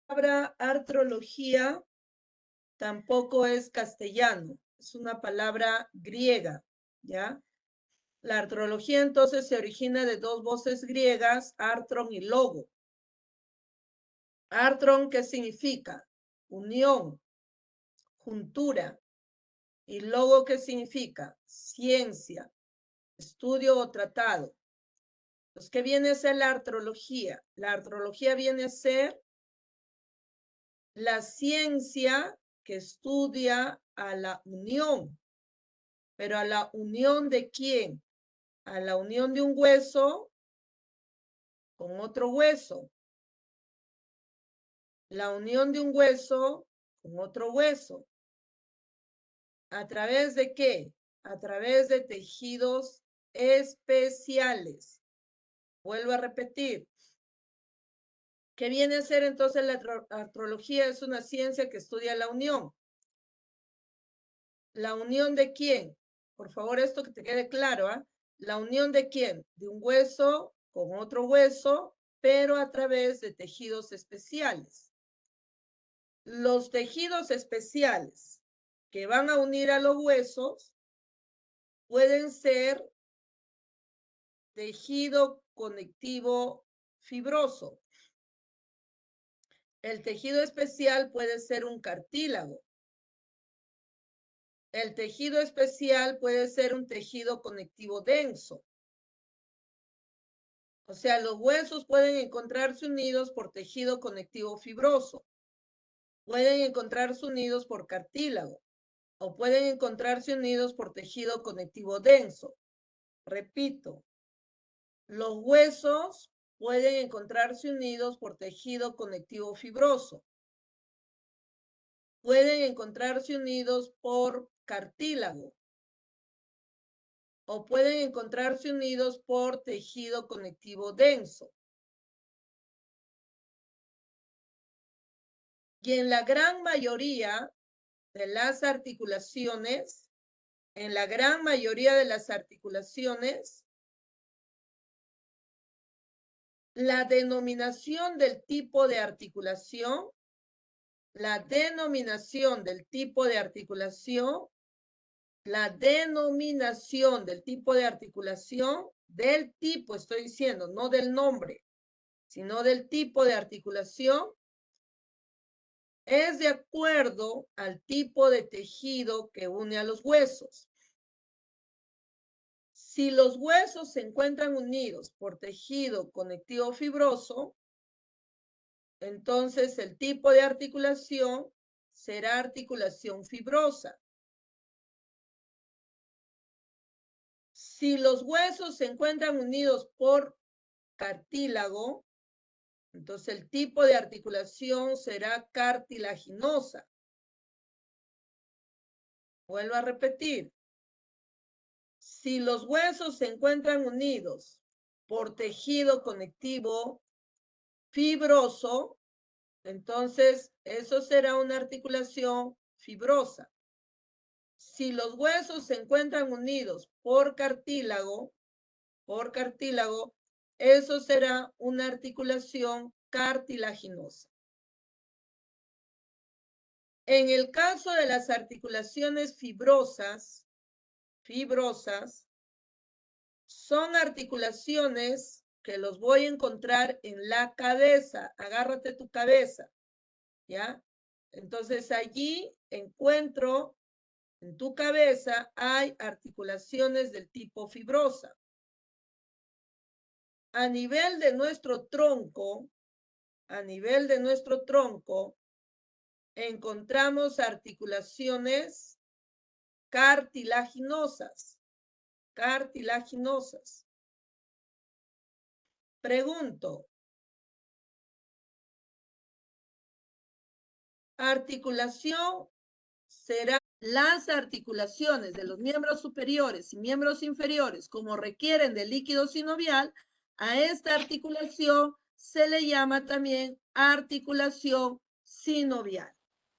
palabra artrología tampoco es castellano, es una palabra griega, ¿ya? La artrología entonces se origina de dos voces griegas, artron y logo. Artron, ¿qué significa? Unión, juntura. Y logo, ¿qué significa? Ciencia, estudio o tratado. Pues, ¿qué viene a ser la artrología? La artrología viene a ser la ciencia que estudia a la unión. ¿Pero a la unión de quién? A la unión de un hueso con otro hueso. La unión de un hueso con otro hueso. ¿A través de qué? A través de tejidos especiales. Vuelvo a repetir. ¿Qué viene a ser entonces la artrología? Es una ciencia que estudia la unión. ¿La unión de quién? Por favor, esto que te quede claro, ¿ah? ¿La unión de quién? De un hueso con otro hueso, pero a través de tejidos especiales. Los tejidos especiales que van a unir a los huesos pueden ser tejido conectivo fibroso. El tejido especial puede ser un cartílago. El tejido especial puede ser un tejido conectivo denso. O sea, los huesos pueden encontrarse unidos por tejido conectivo fibroso. Pueden encontrarse unidos por cartílago. O pueden encontrarse unidos por tejido conectivo denso. Repito, los huesos pueden encontrarse unidos por tejido conectivo fibroso. Pueden encontrarse unidos por cartílago. O pueden encontrarse unidos por tejido conectivo denso. Y en la gran mayoría de las articulaciones, la denominación del tipo de articulación, la denominación del tipo de articulación del tipo, estoy diciendo, no del nombre, sino del tipo de articulación, es de acuerdo al tipo de tejido que une a los huesos. Si los huesos se encuentran unidos por tejido conectivo fibroso, entonces el tipo de articulación será articulación fibrosa. Si los huesos se encuentran unidos por cartílago, entonces el tipo de articulación será cartilaginosa. Vuelvo a repetir. Si los huesos se encuentran unidos por tejido conectivo fibroso, entonces eso será una articulación fibrosa. Si los huesos se encuentran unidos por cartílago, eso será una articulación cartilaginosa. En el caso de las articulaciones fibrosas, son articulaciones que los voy a encontrar en la cabeza. Agárrate tu cabeza, ¿ya? Entonces allí encuentro, en tu cabeza hay articulaciones del tipo fibrosa. A nivel de nuestro tronco, encontramos articulaciones cartilaginosas. Pregunto, articulación será las articulaciones de los miembros superiores y miembros inferiores, como requieren de líquido sinovial, a esta articulación se le llama también articulación sinovial,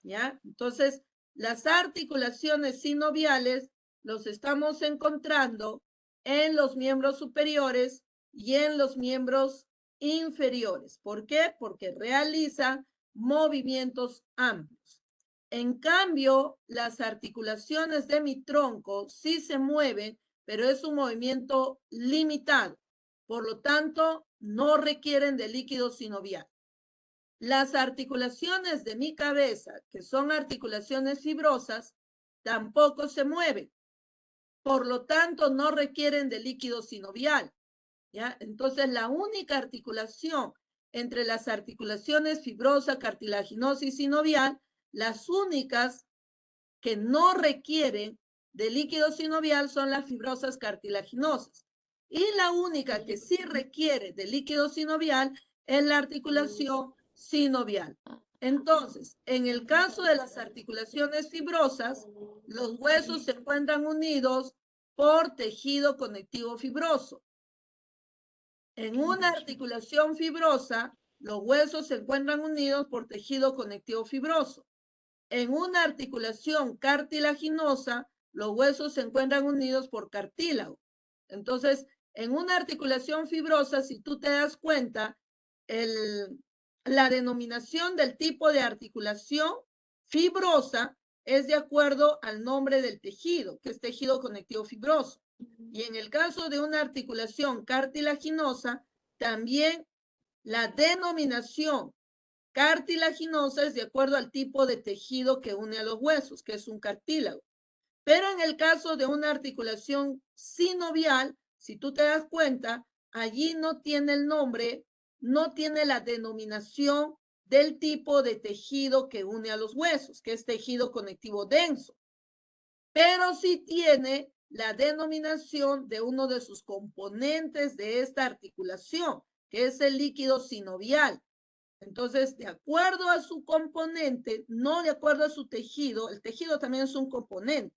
¿ya? Entonces, las articulaciones sinoviales los estamos encontrando en los miembros superiores y en los miembros inferiores. ¿Por qué? Porque realizan movimientos amplios. En cambio, las articulaciones de mi tronco sí se mueven, pero es un movimiento limitado. Por lo tanto, no requieren de líquido sinovial. Las articulaciones de mi cabeza, que son articulaciones fibrosas, tampoco se mueven. Por lo tanto, no requieren de líquido sinovial. ¿Ya? Entonces, la única articulación entre las articulaciones fibrosa, cartilaginosa y sinovial, las únicas que no requieren de líquido sinovial son las fibrosas cartilaginosas. Y la única que sí requiere de líquido sinovial es la articulación sinovial. Entonces, en el caso de las articulaciones fibrosas, los huesos se encuentran unidos por tejido conectivo fibroso. En una articulación fibrosa, los huesos se encuentran unidos por tejido conectivo fibroso. En una articulación cartilaginosa, los huesos se encuentran unidos por cartílago. Entonces, en una articulación fibrosa, si tú te das cuenta, la denominación del tipo de articulación fibrosa es de acuerdo al nombre del tejido, que es tejido conectivo fibroso. Y en el caso de una articulación cartilaginosa, también la denominación cartilaginosa es de acuerdo al tipo de tejido que une a los huesos, que es un cartílago. Pero en el caso de una articulación sinovial, si tú te das cuenta, allí no tiene el nombre, no tiene la denominación del tipo de tejido que une a los huesos, que es tejido conectivo denso. Pero sí tiene la denominación de uno de sus componentes de esta articulación, que es el líquido sinovial. Entonces, de acuerdo a su componente, no de acuerdo a su tejido, el tejido también es un componente,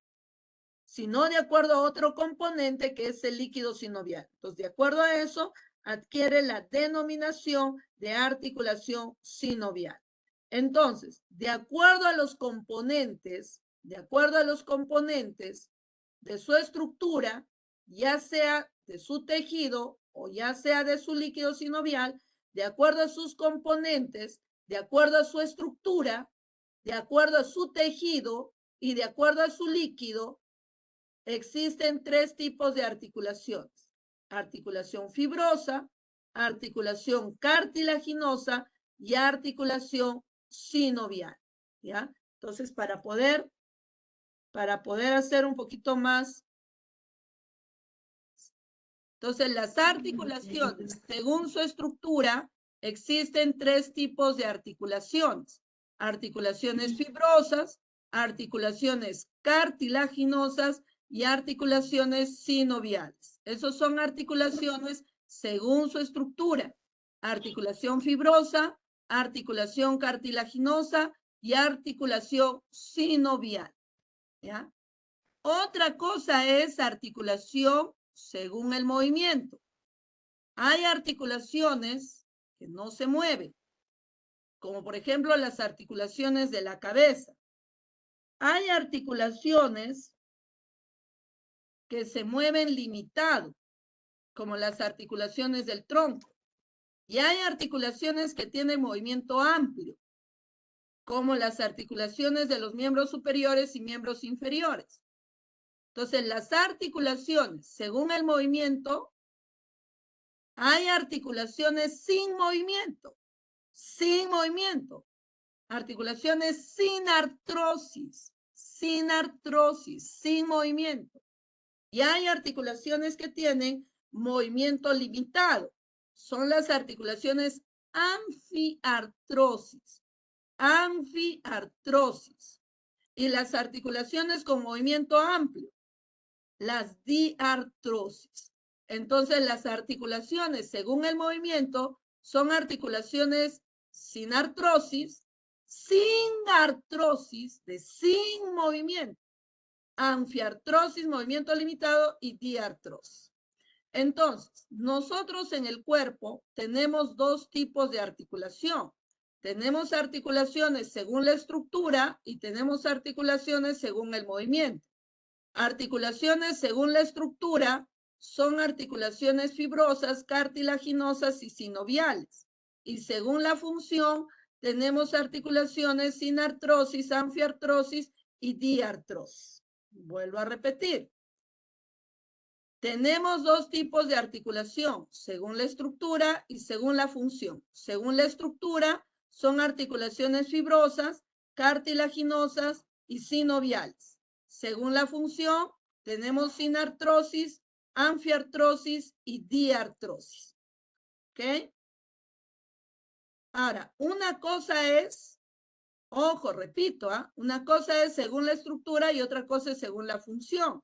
sino de acuerdo a otro componente que es el líquido sinovial. Entonces, de acuerdo a eso, adquiere la denominación de articulación sinovial. Entonces, de acuerdo a los componentes, de su estructura, ya sea de su tejido o ya sea de su líquido sinovial, de acuerdo a sus componentes, de acuerdo a su estructura, de acuerdo a su tejido y de acuerdo a su líquido, existen tres tipos de articulaciones: articulación fibrosa, articulación cartilaginosa y articulación sinovial. ¿Ya? Entonces, para poder hacer un poquito más. Entonces, las articulaciones, según su estructura, existen tres tipos de articulaciones: articulaciones fibrosas, articulaciones cartilaginosas y articulaciones sinoviales. Esas son articulaciones según su estructura: articulación fibrosa, articulación cartilaginosa y articulación sinovial. ¿Ya? Otra cosa es articulación según el movimiento. Hay articulaciones que no se mueven, como por ejemplo las articulaciones de la cabeza. Hay articulaciones que se mueven limitado, como las articulaciones del tronco. Y hay articulaciones que tienen movimiento amplio, como las articulaciones de los miembros superiores y miembros inferiores. Entonces, las articulaciones, según el movimiento, hay articulaciones sin movimiento, articulaciones sin artrosis, sin movimiento. Y hay articulaciones que tienen movimiento limitado. Son las articulaciones anfiartrosis. Y las articulaciones con movimiento amplio, las diartrosis. Entonces, las articulaciones, según el movimiento, son articulaciones sin artrosis, sin movimiento. Anfiartrosis, movimiento limitado, y diartrosis. Entonces, nosotros en el cuerpo tenemos dos tipos de articulación. Tenemos articulaciones según la estructura y tenemos articulaciones según el movimiento. Articulaciones según la estructura son articulaciones fibrosas, cartilaginosas y sinoviales. Y según la función, tenemos articulaciones sin artrosis, anfiartrosis y diartrosis. Vuelvo a repetir. Tenemos dos tipos de articulación, según la estructura y según la función. Según la estructura, son articulaciones fibrosas, cartilaginosas y sinoviales. Según la función, tenemos sinartrosis, anfiartrosis y diartrosis. ¿Ok? Ahora, una cosa es, ojo, repito, una cosa es según la estructura y otra cosa es según la función.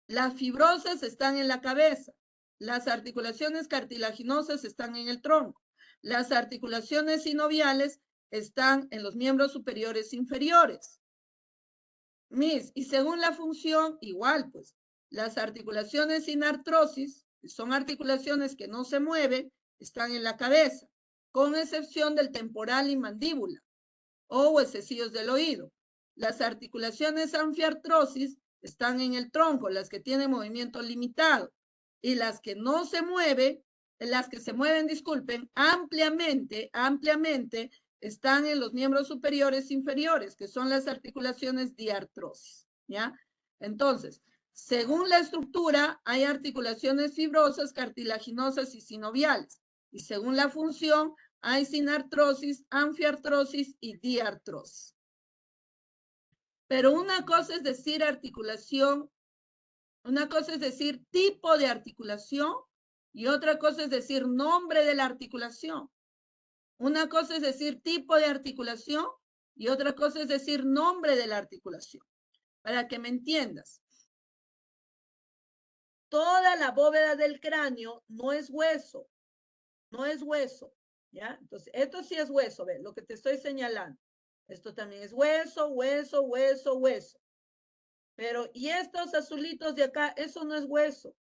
Las fibrosas están en la cabeza. Las articulaciones cartilaginosas están en el tronco. Las articulaciones sinoviales están en los miembros superiores e inferiores. Y según la función, igual, pues, las articulaciones sin artrosis, que son articulaciones que no se mueven, están en la cabeza, con excepción del temporal y mandíbula, o huesecillos del oído. Las articulaciones anfiartrosis están en el tronco, las que tienen movimiento limitado, y las que no se mueven, las que se mueven, disculpen, ampliamente, están en los miembros superiores e inferiores, que son las articulaciones diartrosis, ¿ya? Entonces, según la estructura, hay articulaciones fibrosas, cartilaginosas y sinoviales, y según la función, hay sinartrosis, anfiartrosis y diartrosis. Pero una cosa es decir articulación, una cosa es decir tipo de articulación y otra cosa es decir nombre de la articulación. Una cosa es decir tipo de articulación y otra cosa es decir nombre de la articulación. Para que me entiendas. Toda la bóveda del cráneo no es hueso, no es hueso, ¿ya? Entonces, esto sí es hueso, ¿ves? Lo que te estoy señalando. Esto también es hueso, hueso, hueso, hueso. Pero, ¿y estos azulitos de acá? Eso no es hueso.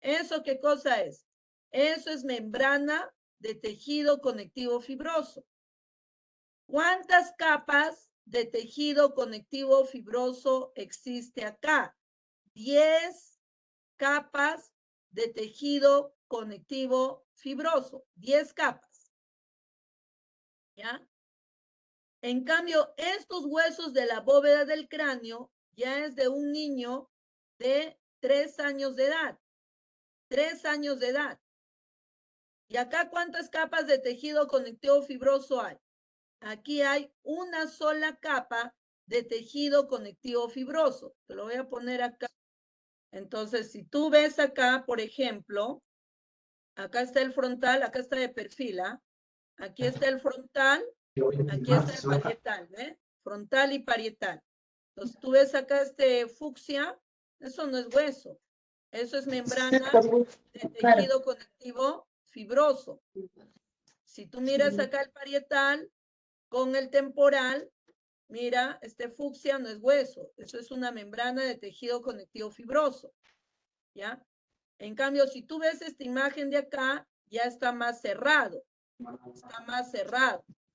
¿Eso qué cosa es? Eso es membrana de tejido conectivo fibroso. ¿Cuántas capas de tejido conectivo fibroso existe acá? 10 capas de tejido conectivo fibroso. 10 capas. ¿Ya? En cambio, estos huesos de la bóveda del cráneo ya es de un niño de 3 años de edad. 3 años de edad. ¿Y acá cuántas capas de tejido conectivo fibroso hay? Aquí hay una sola capa de tejido conectivo fibroso. Te lo voy a poner acá. Entonces, si tú ves acá, por ejemplo, acá está el frontal, acá está de perfil, ¿ah? Aquí está el frontal, aquí está el parietal, ¿ves? Frontal y parietal. Entonces, tú ves acá este fucsia, eso no es hueso, eso es membrana de tejido conectivo fibroso. Si tú miras acá el parietal con el temporal, mira, este fucsia no es hueso, eso es una membrana de tejido conectivo fibroso, ¿ya? En cambio, si tú ves esta imagen de acá, ya está más cerrado,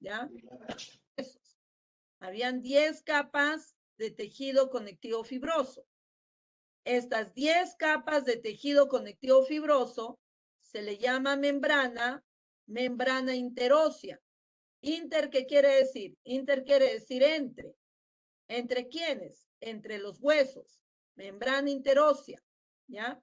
¿ya? Esos. Habían 10 capas de tejido conectivo fibroso. Estas 10 capas de tejido conectivo fibroso se le llama membrana interósea. Inter, ¿qué quiere decir? Inter quiere decir entre. ¿Entre quiénes? Entre los huesos. Membrana interósea, ¿ya?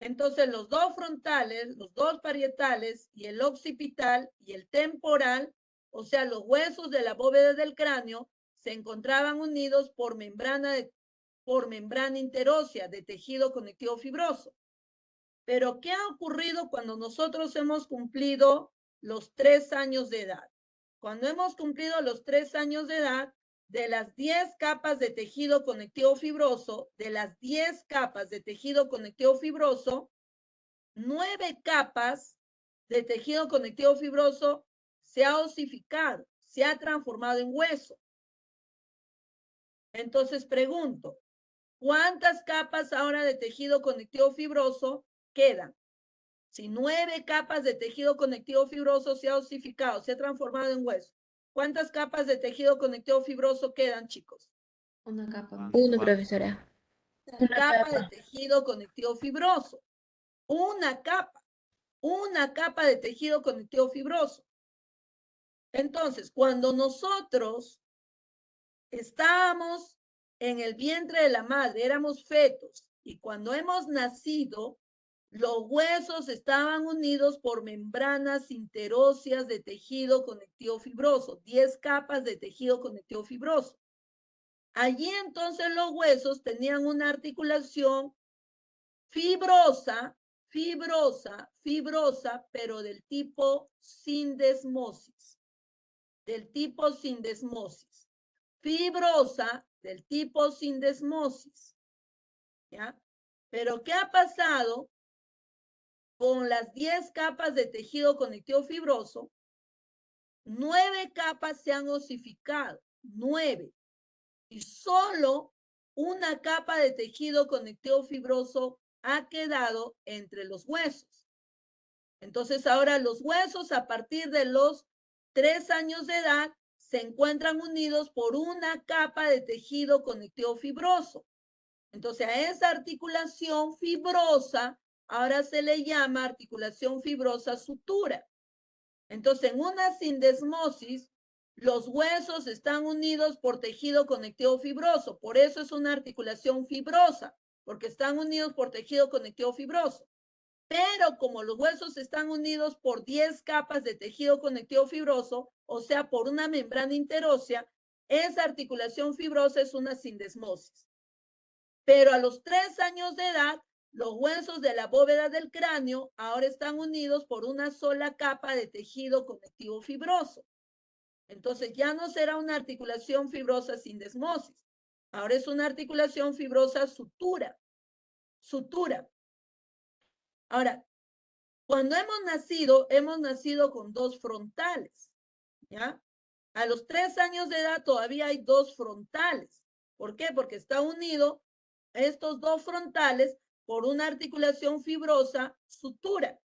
Entonces, los dos frontales, los dos parietales y el occipital y el temporal, o sea, los huesos de la bóveda del cráneo, se encontraban unidos por membrana interósea de tejido conectivo fibroso. Pero, ¿qué ha ocurrido cuando nosotros hemos cumplido los 3 años de edad? Cuando hemos cumplido los 3 años de edad, de las 10 capas de tejido conectivo fibroso, 9 capas de tejido conectivo fibroso se ha osificado, se ha transformado en hueso. Entonces pregunto, ¿cuántas capas ahora de tejido conectivo fibroso quedan? Si 9 capas de tejido conectivo fibroso se ha osificado, se ha transformado en hueso, ¿cuántas capas de tejido conectivo fibroso quedan, chicos? Una capa. Una, profesora. Una capa de tejido conectivo fibroso. Una capa de tejido conectivo fibroso. Entonces, cuando nosotros estábamos en el vientre de la madre, éramos fetos, y cuando hemos nacido, los huesos estaban unidos por membranas interóseas de tejido conectivo fibroso, 10 capas de tejido conectivo fibroso. Allí entonces los huesos tenían una articulación fibrosa, pero del tipo sindesmosis. Fibrosa del tipo sindesmosis. ¿Ya? Pero ¿qué ha pasado con las 10 capas de tejido conectivo fibroso? 9 capas se han osificado, 9. Y solo una capa de tejido conectivo fibroso ha quedado entre los huesos. Entonces ahora los huesos a partir de los 3 años de edad se encuentran unidos por una capa de tejido conectivo fibroso. Entonces a esa articulación fibrosa ahora se le llama articulación fibrosa sutura. Entonces en una sindesmosis los huesos están unidos por tejido conectivo fibroso. Por eso es una articulación fibrosa, porque están unidos por tejido conectivo fibroso. Pero como los huesos están unidos por 10 capas de tejido conectivo fibroso, o sea, por una membrana interósea, esa articulación fibrosa es una sindesmosis. Pero a los 3 años de edad, los huesos de la bóveda del cráneo ahora están unidos por una sola capa de tejido conectivo fibroso. Entonces ya no será una articulación fibrosa sindesmosis. Ahora es una articulación fibrosa sutura. Ahora, cuando hemos nacido con 2 frontales, ¿ya? A los 3 años de edad todavía hay 2 frontales. ¿Por qué? Porque está unido estos 2 frontales por una articulación fibrosa sutura.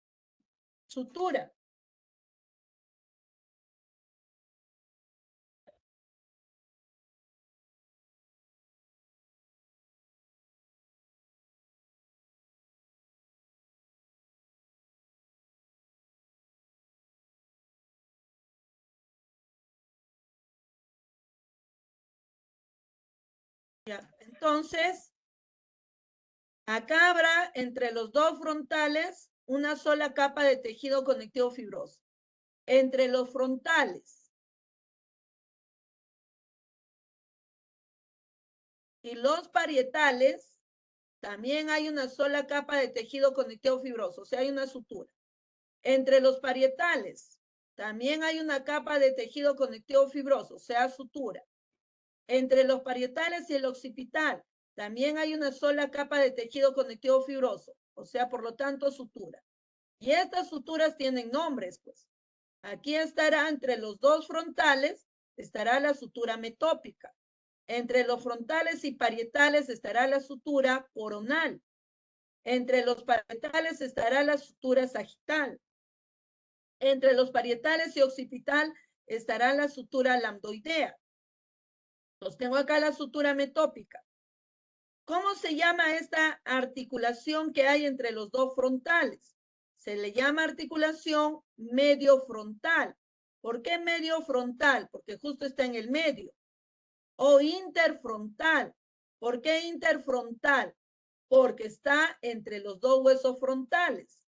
¿Ya? Entonces, acá habrá entre los 2 frontales una sola capa de tejido conectivo fibroso. Entre los frontales y los parietales también hay una sola capa de tejido conectivo fibroso, o sea, hay una sutura. Entre los parietales también hay una capa de tejido conectivo fibroso, o sea, sutura. Entre los parietales y el occipital también hay una sola capa de tejido conectivo fibroso, o sea, por lo tanto, sutura. Y estas suturas tienen nombres, pues. Aquí estará entre los 2 frontales, estará la sutura metópica. Entre los frontales y parietales estará la sutura coronal. Entre los parietales estará la sutura sagital. Entre los parietales y occipital estará la sutura lambdoidea. Entonces tengo acá la sutura metópica. ¿Cómo se llama esta articulación que hay entre los 2 frontales? Se le llama articulación medio frontal. ¿Por qué medio frontal? Porque justo está en el medio. O interfrontal. ¿Por qué interfrontal? Porque está entre los 2 huesos frontales.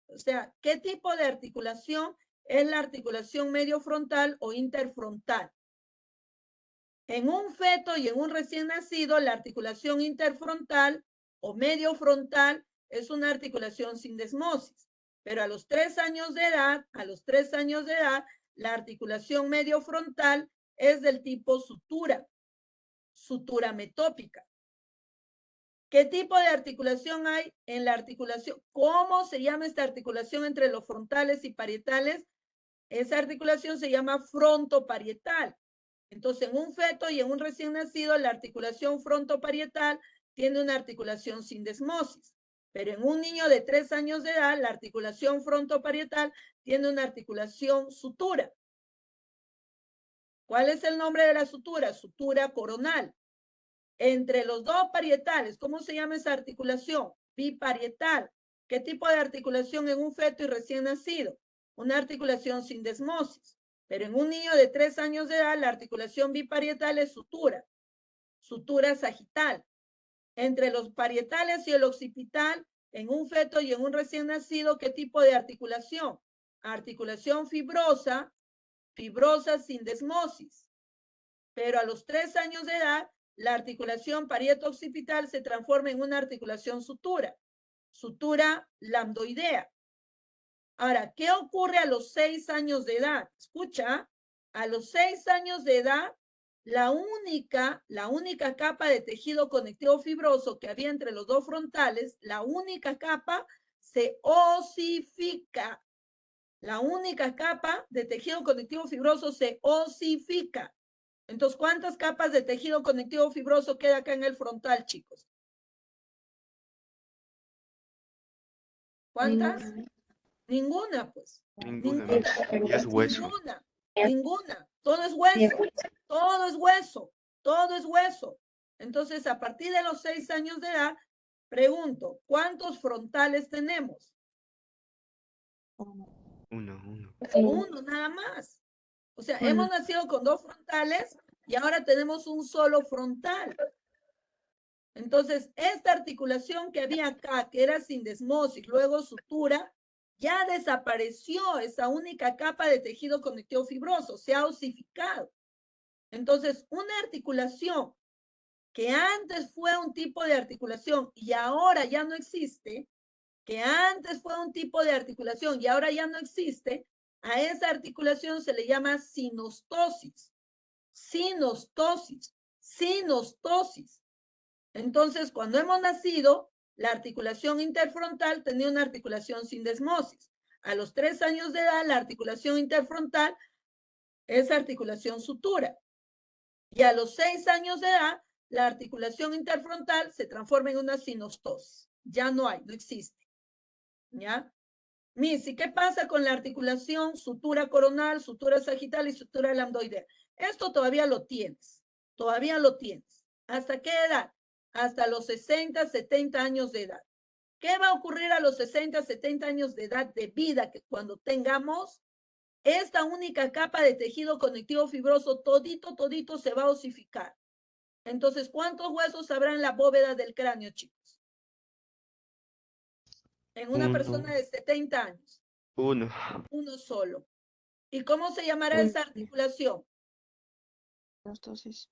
O sea, ¿qué tipo de articulación es la articulación medio frontal o interfrontal? En un feto y en un recién nacido, la articulación interfrontal o medio frontal es una articulación sindesmosis. Pero a los 3 años de edad, la articulación medio frontal es del tipo sutura metópica. ¿Qué tipo de articulación hay en la articulación? ¿Cómo se llama esta articulación entre los frontales y parietales? Esa articulación se llama frontoparietal. Entonces, en un feto y en un recién nacido, la articulación frontoparietal tiene una articulación sindesmosis. Pero en un niño de 3 años de edad, la articulación frontoparietal tiene una articulación sutura. ¿Cuál es el nombre de la sutura? Sutura coronal. Entre los 2 parietales, ¿cómo se llama esa articulación? Biparietal. ¿Qué tipo de articulación en un feto y recién nacido? Una articulación sindesmosis. Pero en un niño de 3 años de edad, la articulación biparietal es sutura, sutura sagital. Entre los parietales y el occipital, en un feto y en un recién nacido, ¿qué tipo de articulación? Articulación fibrosa, fibrosa sin desmosis. Pero a los 3 años de edad, la articulación parieto-occipital se transforma en una articulación sutura, sutura lambdoidea. Ahora, ¿qué ocurre a los 6 años de edad? Escucha, a los 6 años de edad, la única capa de tejido conectivo fibroso que había entre los dos frontales, la única capa se osifica. La única capa de tejido conectivo fibroso se osifica. Entonces, ¿cuántas capas de tejido conectivo fibroso queda acá en el frontal, chicos? ¿Cuántas? Ninguna, pues. Ninguna, Ninguna. ya es hueso. Ninguna. Todo es hueso. Todo es hueso. Todo es hueso. Entonces, a partir de los 6 años de edad, pregunto, ¿cuántos frontales tenemos? Uno. Uno, nada más. O sea, hemos nacido con 2 frontales y ahora tenemos un solo frontal. Entonces, esta articulación que había acá, que era sindesmosis, luego sutura, ya desapareció esa única capa de tejido conectivo fibroso, se ha osificado. Entonces, una articulación que antes fue un tipo de articulación y ahora ya no existe, que antes fue un tipo de articulación y ahora ya no existe, a esa articulación se le llama sinostosis. Sinostosis. Sinostosis. Entonces, cuando hemos nacido, la articulación interfrontal tenía una articulación sin desmosis. A los 3 años de edad, la articulación interfrontal es articulación sutura. Y a los 6 años de edad, la articulación interfrontal se transforma en una sinostosis. Ya no hay, no existe. ¿Ya? Missy, ¿qué pasa con la articulación sutura coronal, sutura sagital y sutura lambdoidea? Esto todavía lo tienes. Todavía lo tienes. ¿Hasta qué edad? Hasta los 60, 70 años de edad. ¿Qué va a ocurrir a los 60, 70 años de edad de vida? Que cuando tengamos esta única capa de tejido conectivo fibroso, todito se va a osificar. Entonces, ¿cuántos huesos habrá en la bóveda del cráneo, chicos? En una persona de 70 años. Uno. Uno solo. ¿Y cómo se llamará esa articulación? Sinostosis.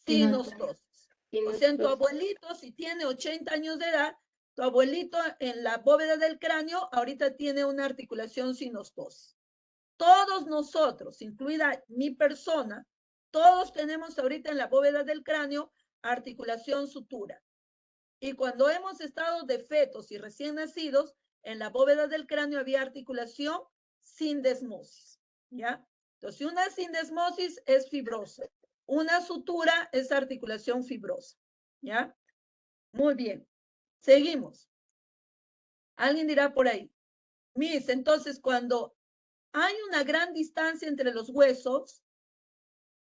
Sinostosis. O sea, en tu abuelito, si tiene 80 años de edad, tu abuelito en la bóveda del cráneo ahorita tiene una articulación sinostosis. Todos nosotros, incluida mi persona, todos tenemos ahorita en la bóveda del cráneo articulación sutura. Y cuando hemos estado de fetos y recién nacidos, en la bóveda del cráneo había articulación sin desmosis, ¿ya? Entonces, una sindesmosis es fibrosa. Una sutura es articulación fibrosa, ¿ya? Muy bien. Seguimos. Alguien dirá por ahí, Miss, entonces cuando hay una gran distancia entre los huesos,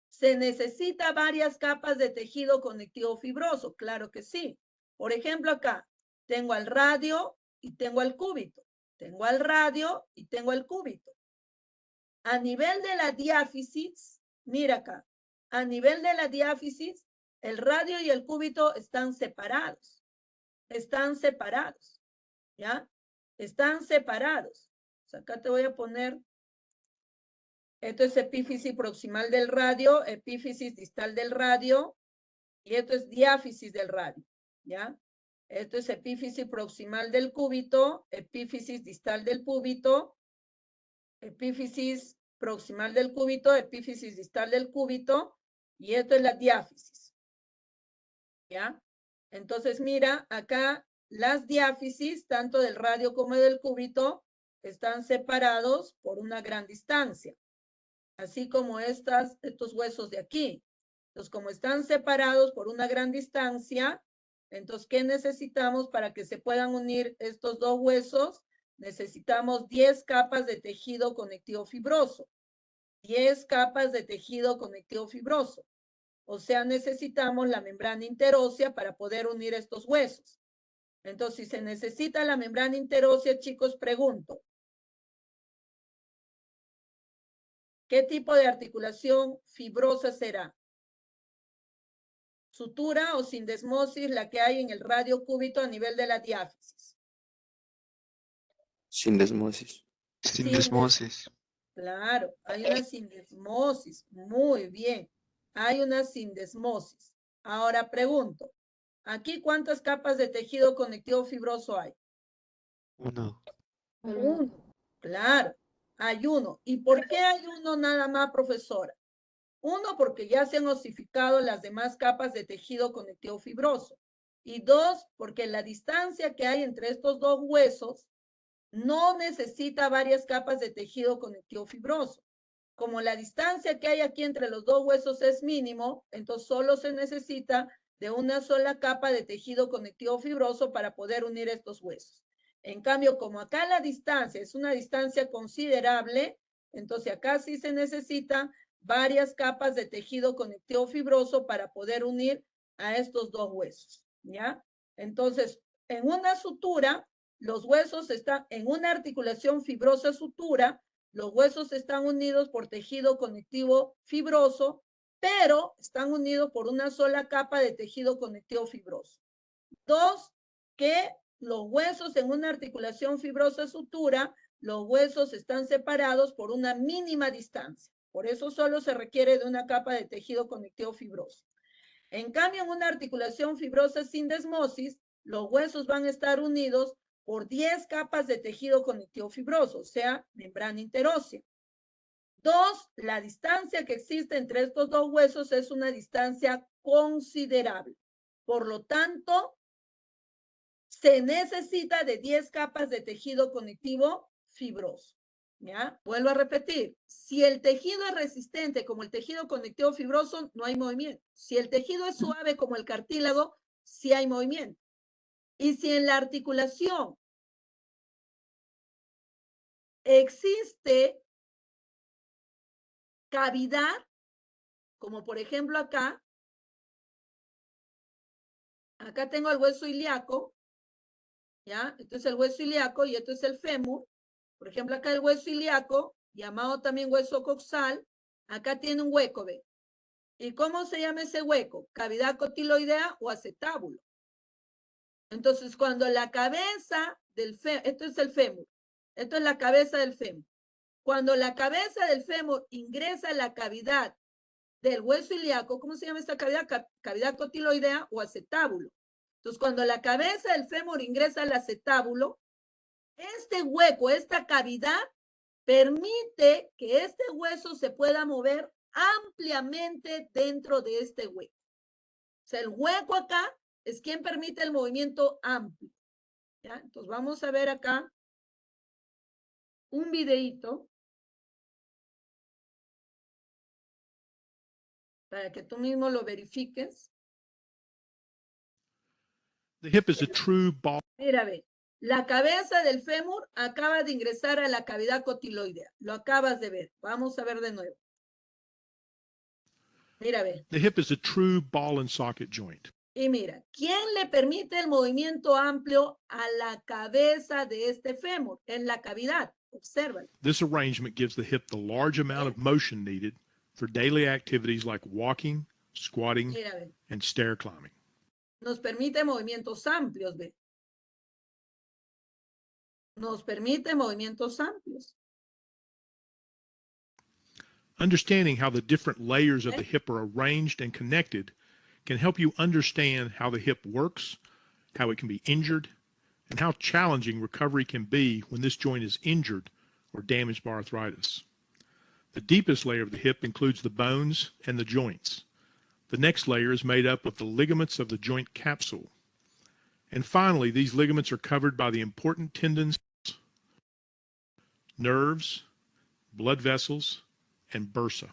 se necesita varias capas de tejido conectivo fibroso. Claro que sí. Por ejemplo, acá tengo al radio y tengo al cúbito. Tengo al radio y tengo al cúbito. A nivel de la diáfisis, mira acá, a nivel de la diáfisis, el radio y el cúbito están separados. Están separados. ¿Ya? Están separados. O sea, acá te voy a poner, esto es epífisis proximal del radio, epífisis distal del radio, y esto es diáfisis del radio, ¿ya? Esto es epífisis proximal del cúbito, epífisis distal del cúbito, epífisis proximal del cúbito, epífisis distal del cúbito, y esto es la diáfisis, ¿ya? Entonces, mira, acá las diáfisis, tanto del radio como del cúbito, están separados por una gran distancia, así como estos huesos de aquí. Entonces, como están separados por una gran distancia, entonces, ¿qué necesitamos para que se puedan unir estos dos huesos? Necesitamos 10 capas de tejido conectivo fibroso. 10 capas de tejido conectivo fibroso. O sea, necesitamos la membrana interósea para poder unir estos huesos. Entonces, si se necesita la membrana interósea, chicos, pregunto, ¿Qué tipo de articulación fibrosa será? ¿Sutura o sindesmosis la que hay en el radio cúbito a nivel de la diáfisis? Sindesmosis. Sindesmosis. Claro, hay una sindesmosis. Muy bien. Hay una sindesmosis. Ahora pregunto, ¿aquí cuántas capas de tejido conectivo fibroso hay? 1. Uno. Claro, hay uno. ¿Y por qué hay uno nada más, profesora? Uno, porque ya se han osificado las demás capas de tejido conectivo fibroso. Y dos, porque la distancia que hay entre estos dos huesos no necesita varias capas de tejido conectivo fibroso. Como la distancia que hay aquí entre los dos huesos es mínimo, entonces solo se necesita de una sola capa de tejido conectivo fibroso para poder unir estos huesos. En cambio, como acá la distancia es una distancia considerable, entonces acá sí se necesita varias capas de tejido conectivo fibroso para poder unir a estos dos huesos, ¿ya? Entonces, en una sutura, los huesos están en una articulación fibrosa sutura, los huesos están unidos por tejido conectivo fibroso, pero están unidos por una sola capa de tejido conectivo fibroso. Dos, que los huesos en una articulación fibrosa sutura, los huesos están separados por una mínima distancia. Por eso solo se requiere de una capa de tejido conectivo fibroso. En cambio, en una articulación fibrosa sindesmosis, los huesos van a estar unidos por 10 capas de tejido conectivo fibroso, o sea, membrana interósea. Dos, la distancia que existe entre estos dos huesos es una distancia considerable. Por lo tanto, se necesita de 10 capas de tejido conectivo fibroso. ¿Ya? Vuelvo a repetir, si el tejido es resistente como el tejido conectivo fibroso, no hay movimiento. Si el tejido es suave como el cartílago, sí hay movimiento. Y si en la articulación existe cavidad, como por ejemplo acá tengo el hueso ilíaco, ¿ya? Esto es el hueso ilíaco y esto es el fémur. Por ejemplo, acá el hueso ilíaco, llamado también hueso coxal, acá tiene un hueco, ¿ve? ¿Y cómo se llama ese hueco? Cavidad cotiloidea o acetábulo. Entonces, cuando la cabeza del fémur, esto es el fémur, esto es la cabeza del fémur. Cuando la cabeza del fémur ingresa a la cavidad del hueso ilíaco, ¿cómo se llama esta cavidad? Cavidad cotiloidea o acetábulo. Entonces, cuando la cabeza del fémur ingresa al acetábulo, este hueco, esta cavidad, permite que este hueso se pueda mover ampliamente dentro de este hueco. O sea, el hueco acá es quien permite el movimiento amplio. ¿Ya? Entonces vamos a ver acá un videíto para que tú mismo lo verifiques. The hip is a true ball. Mira, ve, la cabeza del fémur acaba de ingresar a la cavidad cotiloidea. Lo acabas de ver. Vamos a ver de nuevo. Mira, ve. The hip is a true ball and socket joint. Y mira, ¿quién le permite el movimiento amplio a la cabeza de este fémur? En la cavidad. Observa. This arrangement gives the hip the large amount of motion needed for daily activities like walking, squatting, Mira, and stair climbing. nos permite movimientos amplios, ¿ve? Nos permite movimientos amplios. Understanding how the different layers of the hip are arranged and connected can help you understand how the hip works, how it can be injured, and how challenging recovery can be when this joint is injured or damaged by arthritis. The deepest layer of the hip includes the bones and the joints. The next layer is made up of the ligaments of the joint capsule. And finally, these ligaments are covered by the important tendons, nerves, blood vessels, and bursa.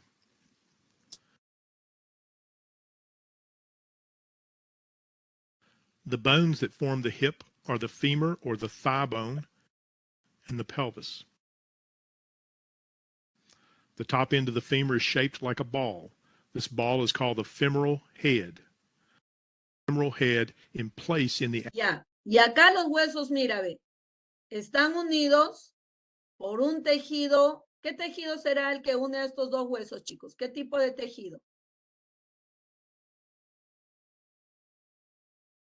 The bones that form the hip are the femur or the thigh bone and the pelvis. The top end of the femur is shaped like a ball. This ball is called the femoral head. Femoral head in place in the... Ya, y acá los huesos, mira, ve, están unidos por un tejido ¿Qué tejido será el que une a estos dos huesos, chicos? ¿Qué tipo de tejido?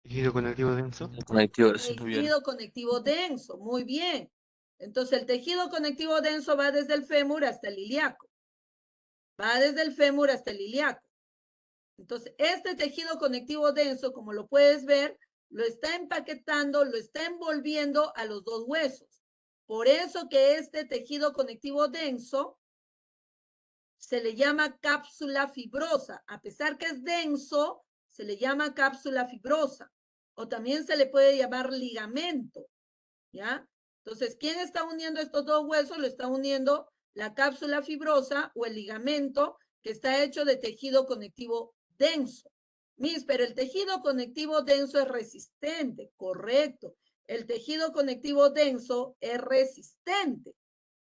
Tejido conectivo denso. Conectivo denso, muy bien. Tejido conectivo denso, muy bien. Entonces, el tejido conectivo denso va desde el fémur hasta el ilíaco. Va desde el fémur hasta el ilíaco. Entonces, este tejido conectivo denso, como lo puedes ver, lo está empaquetando, lo está envolviendo a los dos huesos. Por eso que este tejido conectivo denso se le llama cápsula fibrosa. A pesar que es denso, se le llama cápsula fibrosa. O también se le puede llamar ligamento, ¿ya? Entonces, ¿quién está uniendo estos dos huesos? Lo está uniendo la cápsula fibrosa o el ligamento, que está hecho de tejido conectivo denso. Pero el tejido conectivo denso es resistente, correcto. El tejido conectivo denso es resistente.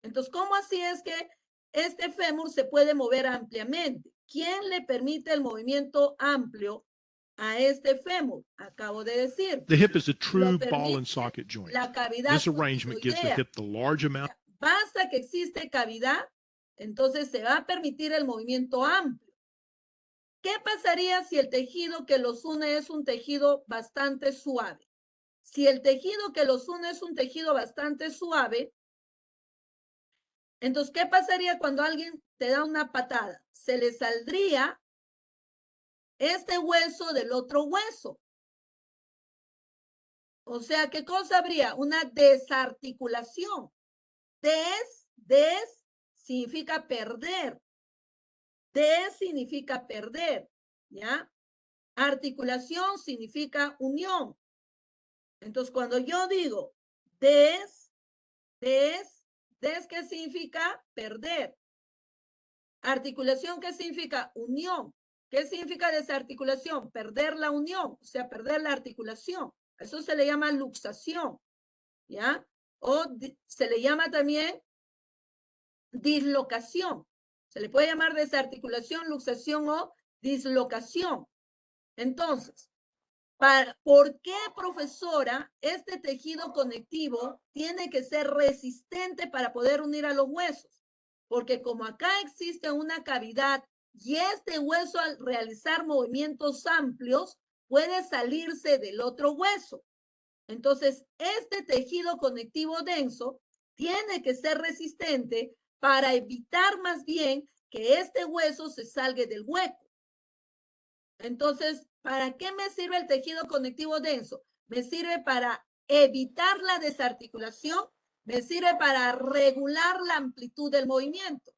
Entonces, ¿cómo así es que este fémur se puede mover ampliamente? ¿Quién le permite el movimiento amplio a este fémur? Acabo de decir. The hip is a true Lo ball and permite socket joint. la cavidad This arrangement gives the coxoidea. hip the large amount. Basta que existe cavidad, entonces se va a permitir el movimiento amplio. ¿Qué pasaría si el tejido que los une es un tejido bastante suave? Si el tejido que los une es un tejido bastante suave, entonces, ¿qué pasaría cuando alguien te da una patada? Se le saldría este hueso del otro hueso. O sea, ¿qué cosa habría? Una desarticulación. Des significa perder. Des significa perder, ¿ya? Articulación significa unión. Entonces, cuando yo digo des, ¿qué significa? Perder. Articulación, ¿qué significa? Unión. ¿Qué significa desarticulación? Perder la unión, o sea, perder la articulación. Eso se le llama luxación, ¿ya? O se le llama también dislocación. Se le puede llamar desarticulación, luxación o dislocación. Entonces, ¿por qué, profesora, este tejido conectivo tiene que ser resistente para poder unir a los huesos? Porque como acá existe una cavidad y este hueso al realizar movimientos amplios puede salirse del otro hueso. Entonces, este tejido conectivo denso tiene que ser resistente para evitar más bien que este hueso se salga del hueco. Entonces, ¿para qué me sirve el tejido conectivo denso? Me sirve para evitar la desarticulación, me sirve para regular la amplitud del movimiento.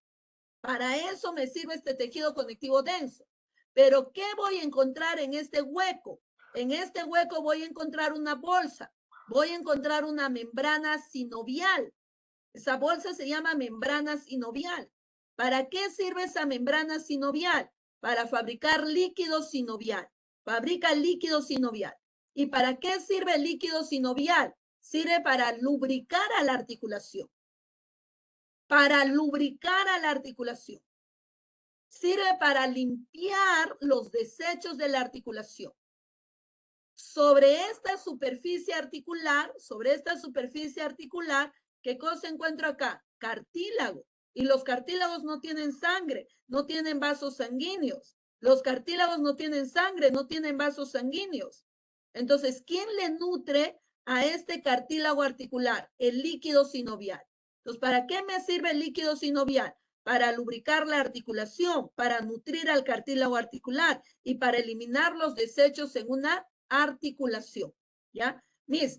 Para eso me sirve este tejido conectivo denso. Pero, ¿qué voy a encontrar en este hueco? En este hueco voy a encontrar una bolsa, voy a encontrar una membrana sinovial. Esa bolsa se llama membrana sinovial. ¿Para qué sirve esa membrana sinovial? Para fabricar líquido sinovial. Fabrica líquido sinovial. ¿Y para qué sirve el líquido sinovial? Sirve para lubricar a la articulación. Para lubricar a la articulación. Sirve para limpiar los desechos de la articulación. Sobre esta superficie articular, ¿qué cosa encuentro acá? Cartílago. Y los cartílagos no tienen sangre, no tienen vasos sanguíneos. Los cartílagos no tienen sangre, no tienen vasos sanguíneos. Entonces, ¿quién le nutre a este cartílago articular? El líquido sinovial. Entonces, ¿para qué me sirve el líquido sinovial? Para lubricar la articulación, para nutrir al cartílago articular y para eliminar los desechos en una articulación, ¿ya?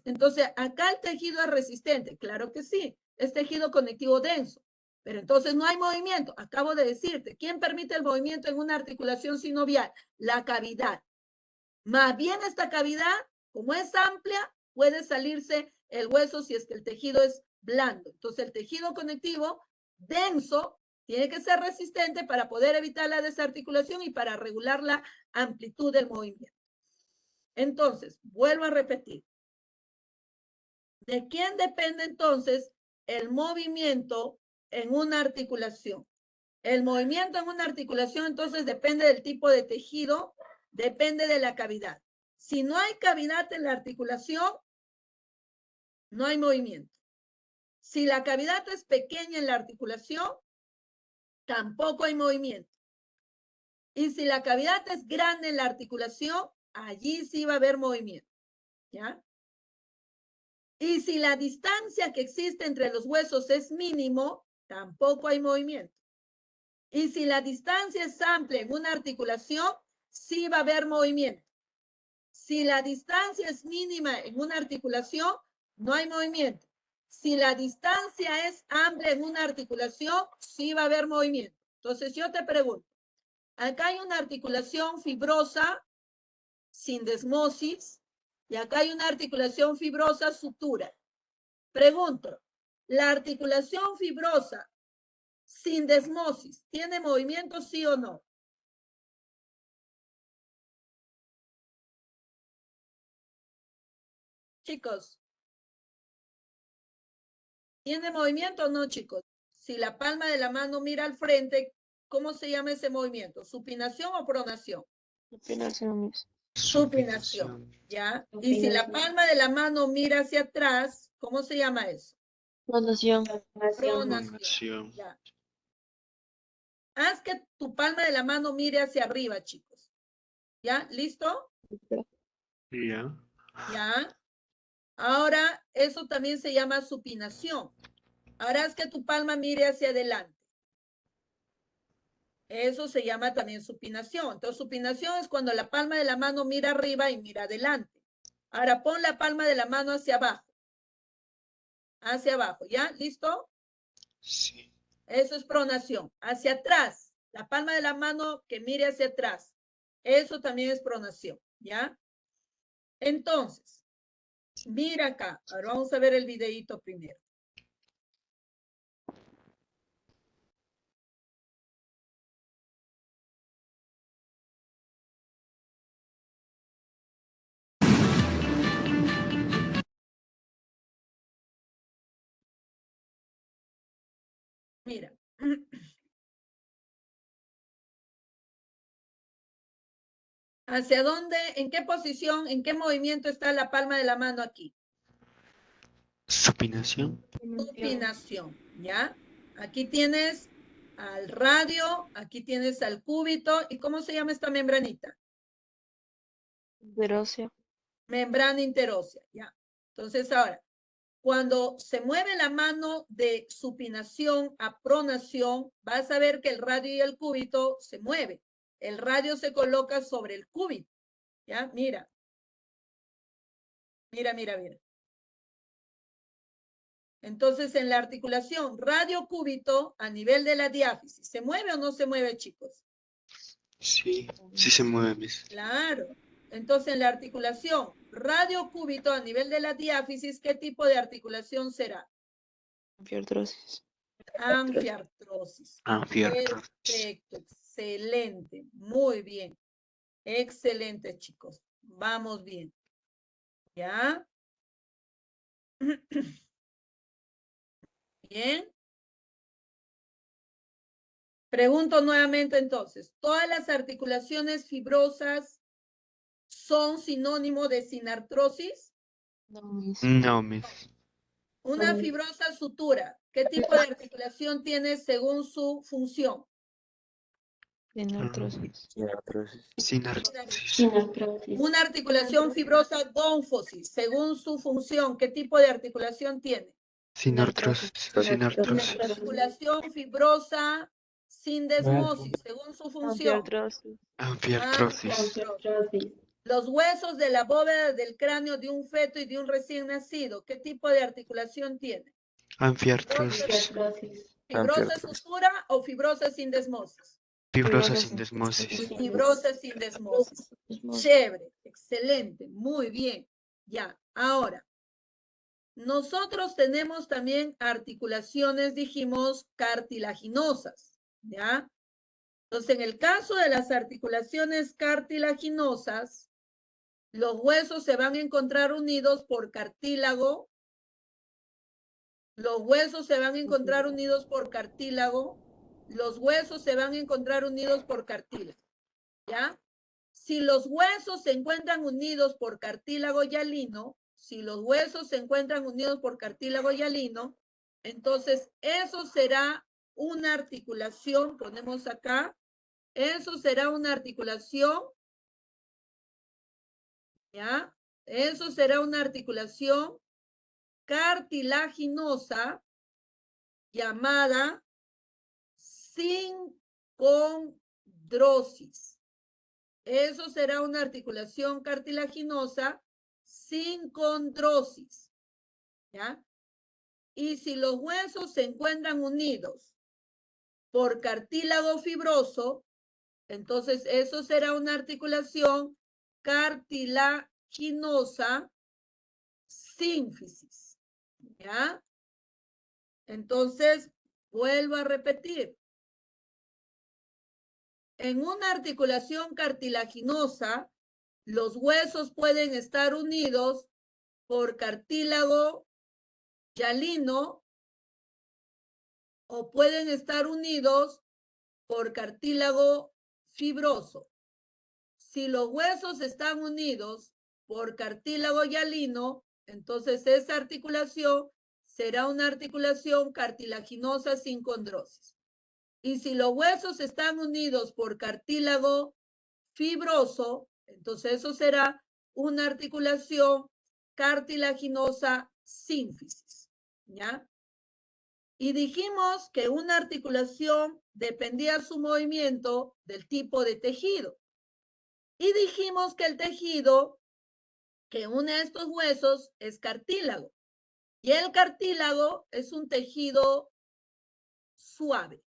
Entonces, acá el tejido es resistente, claro que sí, es tejido conectivo denso, pero entonces no hay movimiento. Acabo de decirte, ¿quién permite el movimiento en una articulación sinovial? La cavidad. Más bien esta cavidad, como es amplia, puede salirse el hueso si es que el tejido es blando. Entonces, el tejido conectivo denso tiene que ser resistente para poder evitar la desarticulación y para regular la amplitud del movimiento. Entonces, vuelvo a repetir. ¿De quién depende entonces el movimiento en una articulación? El movimiento en una articulación entonces depende del tipo de tejido, depende de la cavidad. Si no hay cavidad en la articulación, no hay movimiento. Si la cavidad es pequeña en la articulación, tampoco hay movimiento. Y si la cavidad es grande en la articulación, allí sí va a haber movimiento. ¿Ya? Y si la distancia que existe entre los huesos es mínimo, tampoco hay movimiento. Y si la distancia es amplia en una articulación, sí va a haber movimiento. Si la distancia es mínima en una articulación, no hay movimiento. Si la distancia es amplia en una articulación, sí va a haber movimiento. Entonces yo te pregunto, acá hay una articulación fibrosa sin desmosis y acá hay una articulación fibrosa sutura. Pregunto, ¿la articulación fibrosa sin desmosis tiene movimiento, sí o no? Chicos, ¿tiene movimiento o no, chicos? Si la palma de la mano mira al frente, ¿cómo se llama ese movimiento? ¿Supinación o pronación? Supinación. Supinación, ¿ya? Y si la palma de la mano mira hacia atrás, ¿cómo se llama eso? Pronación. Pronación, ya. Haz que tu palma de la mano mire hacia arriba, chicos. ¿Ya? ¿Listo? Ya. ¿Ya? Ahora, eso también se llama supinación. Ahora haz que tu palma mire hacia adelante. Eso se llama también supinación. Entonces, supinación es cuando la palma de la mano mira arriba y mira adelante. Ahora, pon la palma de la mano hacia abajo. Hacia abajo, ¿ya? ¿Listo? Sí. Eso es pronación. Hacia atrás. La palma de la mano que mire hacia atrás. Eso también es pronación, ¿ya? Entonces, mira acá. Ahora vamos a ver el videíto primero. Mira. ¿Hacia dónde, en qué posición, en qué movimiento está la palma de la mano aquí? Supinación. Supinación, ¿ya? Aquí tienes al radio, aquí tienes al cúbito. ¿Y cómo se llama esta membranita? Interósea. Membrana interósea, ¿ya? Entonces ahora, cuando se mueve la mano de supinación a pronación, vas a ver que el radio y el cúbito se mueven. El radio se coloca sobre el cúbito, ¿ya? Mira. Mira, mira, mira. Entonces, en la articulación radio-cúbito a nivel de la diáfisis, ¿se mueve o no se mueve, chicos? Sí. Sí se mueve, Miss. Claro. Entonces, en la articulación radio-cúbito a nivel de la diáfisis, ¿qué tipo de articulación será? Anfiartrosis. Anfiartrosis. Anfiartrosis. Perfecto, excelente, muy bien. Excelente, chicos. Vamos bien. ¿Ya? Bien. Pregunto nuevamente entonces, ¿todas las articulaciones fibrosas son sinónimo de sinartrosis? No, Miss. No, Miss. Una fibrosa sutura, ¿qué tipo de articulación tiene según su función? Sinartrosis. Sinartrosis. Una articulación fibrosa gónfosis, según su función, ¿qué tipo de articulación tiene? Sinartrosis. Una Sinartrosis. articulación fibrosa sin desmosis, según su función. Anfiartrosis. Anfiartrosis. Anfiartrosis. Los huesos de la bóveda del cráneo de un feto y de un recién nacido, ¿qué tipo de articulación tiene? Anfiartrosis. ¿Fibrosa sutura o fibrosa sin desmosis? Fibrosa sin desmosis. Fibrosa sin desmosis. Chévere, excelente, muy bien. Ya, ahora, nosotros tenemos también articulaciones, dijimos, cartilaginosas, ¿ya? Entonces, en el caso de las articulaciones cartilaginosas, los huesos se van a encontrar unidos por cartílago. Los huesos se van a encontrar unidos por cartílago. Los huesos se van a encontrar unidos por cartílago. ¿Ya? Si los huesos se encuentran unidos por cartílago hialino, si los huesos se encuentran unidos por cartílago hialino, Entonces, eso será una articulación, ponemos acá, eso será una articulación, ¿ya? Eso será una articulación cartilaginosa llamada sincondrosis. Eso será una articulación cartilaginosa sincondrosis, ¿ya? Y si los huesos se encuentran unidos por cartílago fibroso, entonces eso será una articulación cartilaginosa sínfisis, ¿ya? Entonces, vuelvo a repetir. En una articulación cartilaginosa, los huesos pueden estar unidos por cartílago hialino o pueden estar unidos por cartílago fibroso. Si los huesos están unidos por cartílago hialino, entonces esa articulación será una articulación cartilaginosa sin condrosis. Y si los huesos están unidos por cartílago fibroso, entonces eso será una articulación cartilaginosa sínfisis, ¿ya? Y dijimos que una articulación dependía su movimiento del tipo de tejido. Y dijimos que el tejido que une a estos huesos es cartílago. Y el cartílago es un tejido suave.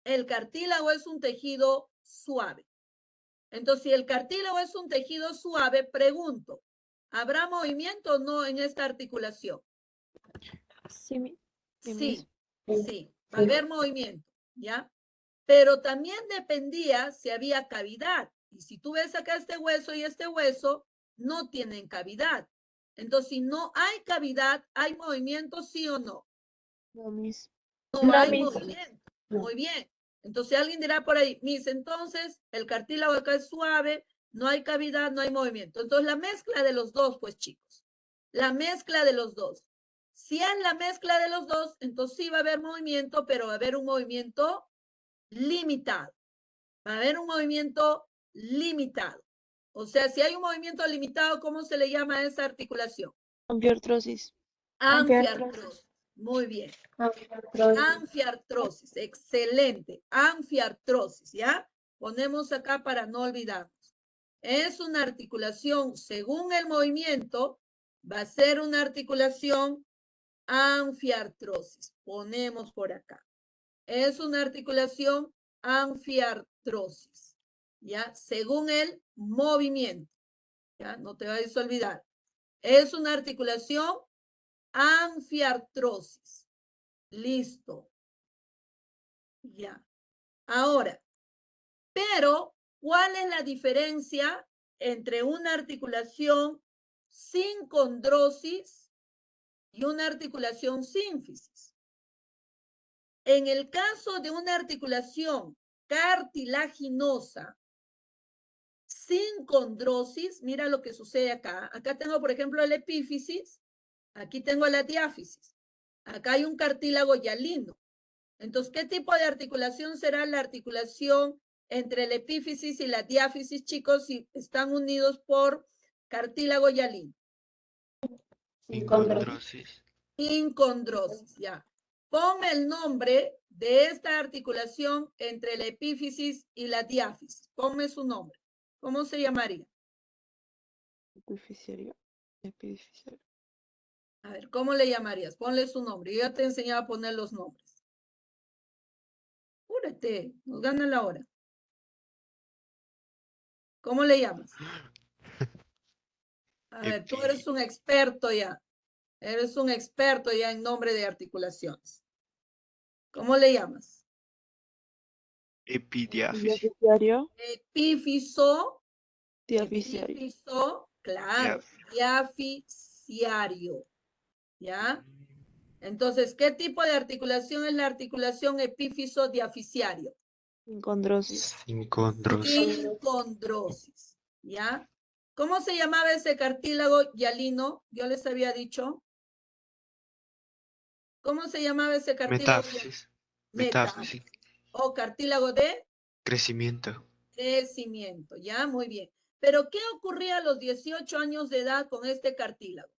El cartílago es un tejido suave. Entonces, si el cartílago es un tejido suave, pregunto, ¿habrá movimiento o no en esta articulación? Sí, Sí, sí, va a haber movimiento, ¿ya? Pero también dependía si había cavidad. Y si tú ves acá este hueso y este hueso, no tienen cavidad. Entonces, si no hay cavidad, ¿hay movimiento, sí o no? No, Miss. No hay movimiento. Muy bien. Entonces alguien dirá por ahí, Miss, entonces el cartílago acá es suave, no hay cavidad, no hay movimiento. Entonces la mezcla de los dos, pues chicos, la mezcla de los dos. Si es la mezcla de los dos, entonces sí va a haber movimiento, pero va a haber un movimiento limitado. Va a haber un movimiento limitado. O sea, si hay un movimiento limitado, ¿cómo se le llama a esa articulación? Anfiartrosis. Anfiartrosis. Muy bien. Anfiartrosis, excelente. Anfiartrosis, ¿ya? Ponemos acá para no olvidarnos. Es una articulación, según el movimiento, va a ser una articulación anfiartrosis. Ponemos por acá. Es una articulación anfiartrosis, ¿ya? Según el movimiento, ¿ya? No te vayas a olvidar. Es una articulación anfiartrosis. Listo. Ya. Ahora, pero, ¿cuál es la diferencia entre una articulación sin condrosis y una articulación sínfisis? En el caso de una articulación cartilaginosa sin condrosis, mira lo que sucede acá. Acá tengo, por ejemplo, el epífisis, aquí tengo la diáfisis, acá hay un cartílago hialino. Entonces, ¿qué tipo de articulación será la articulación entre el epífisis y la diáfisis, chicos, si están unidos por cartílago hialino? Sincondrosis. Incondrosis, ya. Ponme el nombre de esta articulación entre el epífisis y la diáfisis. Ponme su nombre. ¿Cómo se llamaría? Epifisario. Epifisario. A ver, ¿cómo le llamarías? Ponle su nombre. Yo ya te enseñaba a poner los nombres. Apúrate, nos gana la hora. ¿Cómo le llamas? A ver, tú eres un experto ya. Eres un experto ya en nombre de articulaciones. ¿Cómo le llamas? Epidiáfisis. Epifisario. Epífiso. Diafisario. Epífiso, claro. Diafisiario. ¿Ya? Entonces, ¿qué tipo de articulación es la articulación epífiso diaficiario? Sincondrosis. Sincondrosis. Sincondrosis. ¿Ya? ¿Cómo se llamaba ese cartílago hialino? Yo les había dicho. ¿Cómo se llamaba ese cartílago? Metáfisis. Metáfisis. Metáfisis. O cartílago de Crecimiento. crecimiento. Ya, muy bien. Pero ¿qué ocurría a los 18 años de edad con este cartílago?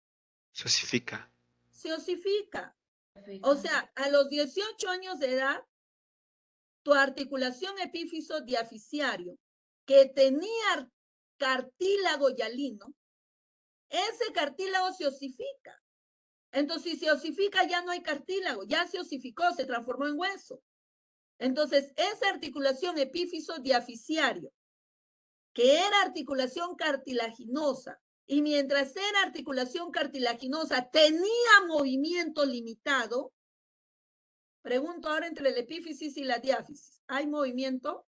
Se osifica. Se osifica. O sea, a los 18 años de edad, tu articulación epífiso diaficiario, que tenía cartílago hialino, ese cartílago se osifica. Entonces, si se osifica, ya no hay cartílago, ya se osificó, se transformó en hueso. Entonces, esa articulación epífiso diaficiario, que era articulación cartilaginosa, y mientras era articulación cartilaginosa tenía movimiento limitado, pregunto ahora entre la epífisis y la diáfisis, ¿hay movimiento?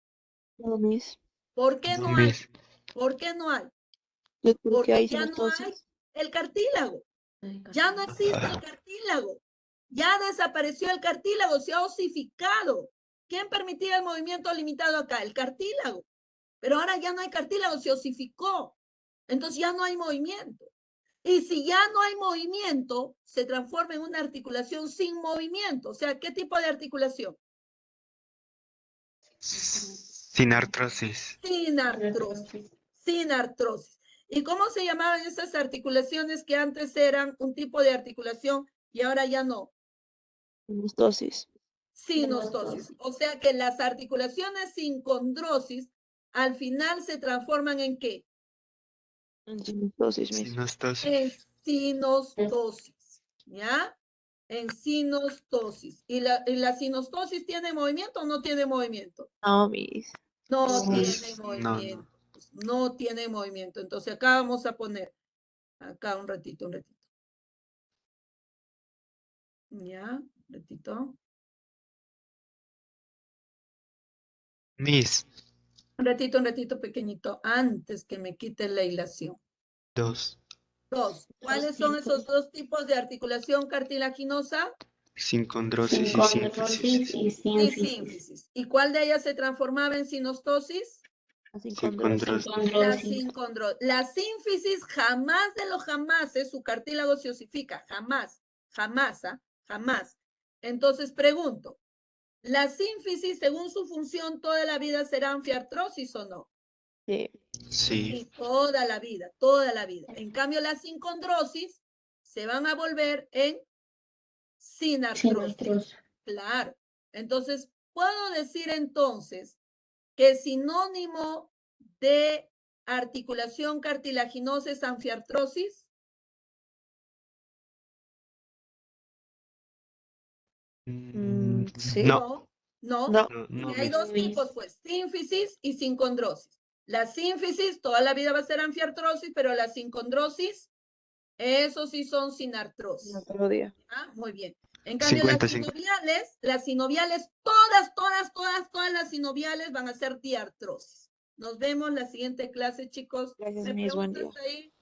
No, Miss. ¿Por qué no No, hay? Miss. ¿Por qué no hay? Pues porque Porque hay ya no hay sinostosis. el cartílago. Ya no existe el cartílago. Ya desapareció el cartílago, se ha osificado. ¿Quién permitía el movimiento limitado acá? El cartílago. Pero ahora ya no hay cartílago, se osificó. Entonces ya no hay movimiento. Y si ya no hay movimiento, se transforma en una articulación sin movimiento. O sea, ¿qué tipo de articulación? Sin artrosis. Sin artrosis. Sin artrosis. ¿Y cómo se llamaban esas articulaciones que antes eran un tipo de articulación y ahora ya no? Sinostosis. Sinostosis. O sea que las articulaciones sin condrosis al final se transforman ¿en qué? En sinostosis, Miss. Sinostosis. En sinostosis. ¿Ya? En sinostosis. ¿Y la sinostosis tiene movimiento o no tiene movimiento? No, Miss. No No, tiene no, movimiento. no. No tiene movimiento. Entonces acá vamos a poner, acá un ratito, un ratito. Ya, un ratito. Miss. Un ratito pequeñito, antes que me quiten la hilación. 2. Dos. ¿Cuáles son esos dos tipos de articulación cartilaginosa? Sin condrosis y sínfisis. Y sínfisis. ¿Y cuál de ellas se transformaba en sinostosis? Sin Sin condrosis. condrosis. La sínfisis jamás de los jamases, su cartílago se osifica, jamás, jamás, ¿ah? Jamás. Entonces pregunto, ¿la sínfisis según su función toda la vida será anfiartrosis o no? Sí. Sí. Sí, toda la vida, toda la vida. En cambio, la sincondrosis se van a volver en sinartrosis. Claro. Entonces, puedo decir entonces que sinónimo de articulación cartilaginosa es anfiartrosis. Sí. No. No. No. No, Y hay Miss. dos tipos, pues, sínfisis y sincondrosis. La sínfisis toda la vida va a ser anfiartrosis, pero la sincondrosis, eso sí son sinartrosis. Otro día. Ah, muy bien. En cambio, las 50-50. sinoviales, todas las sinoviales van a ser diartrosis. Nos vemos la siguiente clase, chicos. Gracias, ¿Me Miss. Buen preguntas día. ahí?